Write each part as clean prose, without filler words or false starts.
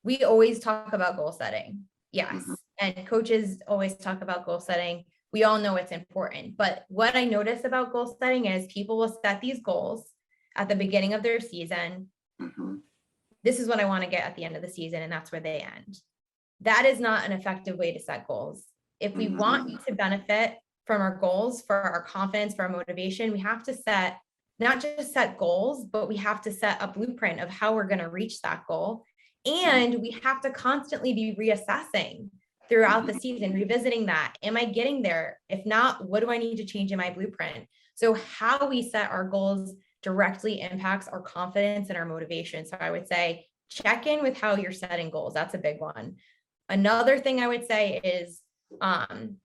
we always talk about goal setting. Yes. Mhm. And coaches always talk about goal setting. We all know it's important. But what I notice about goal setting is people will set these goals at the beginning of their season. Mhm. This is what I want to get at the end of the season, and that's where they end. That is not an effective way to set goals. If we want Mhm. to benefit from our goals, for our confidence, for our motivation, we have to set not just set goals, but we have to set a blueprint of how we're going to reach that goal. And we have to constantly be reassessing throughout the Mhm. season, revisiting that. Am I getting there? If not, what do I need to change in my blueprint? So, how we set our goals directly impacts our confidence and our motivation. So, I would say check in with how you're setting goals. That's a big one. Another thing I would say is um,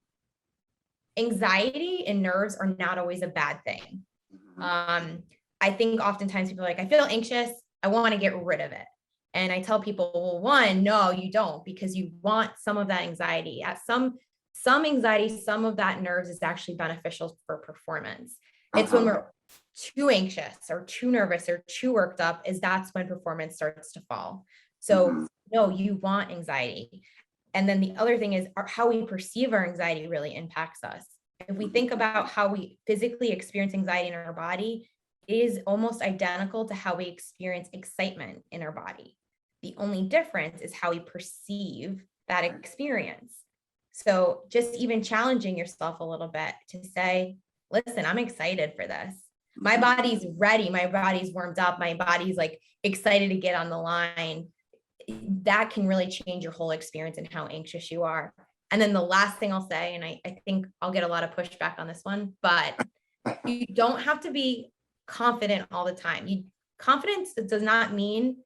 anxiety and nerves are not always a bad thing. Mhm. Um, I think oftentimes people are like, I feel anxious, I want to get rid of it. And I tell people, well, one, no, you don't, because you want some of that anxiety. At some anxiety, some of that nerves is actually beneficial for performance. It's when Uh-huh. we're too anxious or too nervous or too worked up, is that's when performance starts to fall. So Mhm. no, you want anxiety. And then the other thing is how we perceive our anxiety really impacts us. If we Mhm. think about how we physically experience anxiety in our body, it is almost identical to how we experience excitement in our body. The only difference is how we perceive that Right. experience. So just even challenging yourself a little bit to say, listen, I'm excited for this. My Mhm. body's ready. My body's warmed up. My body's like excited to get on the line. That can really change your whole experience and how anxious you are. And then the last thing I'll say, and I think I'll get a lot of pushback on this one, but you don't have to be confident all the time. Confidence does not mean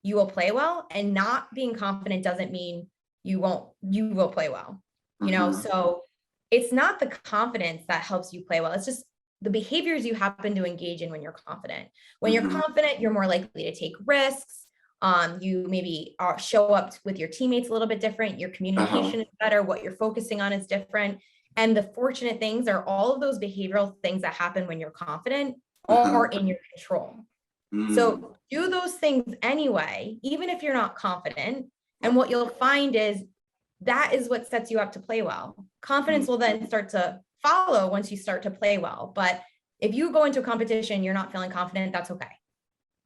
you will play well, and not being confident doesn't mean you will play well. Mhm. So it's not the confidence that helps you play well. It's just the behaviors you happen to engage in when you're confident. When you're Mhm. confident, you're more likely to take risks. You maybe show up with your teammates a little bit different. Your Uh-huh. communication is better. What you're focusing on is different. And the fortunate things are all of those behavioral things that happen when you're confident are Uh-huh. in your control. Mm. So do those things anyway, even if you're not confident. And Right. what you'll find is that is what sets you up to play well. Mm. Confidence will then start to follow once you start to play well. But if you go into a competition, you're not feeling confident, that's okay.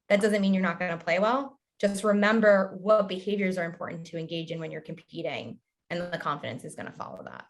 That doesn't mean you're not going to play well. Just remember what behaviors are important to engage in when you're competing, and the confidence is going to follow that.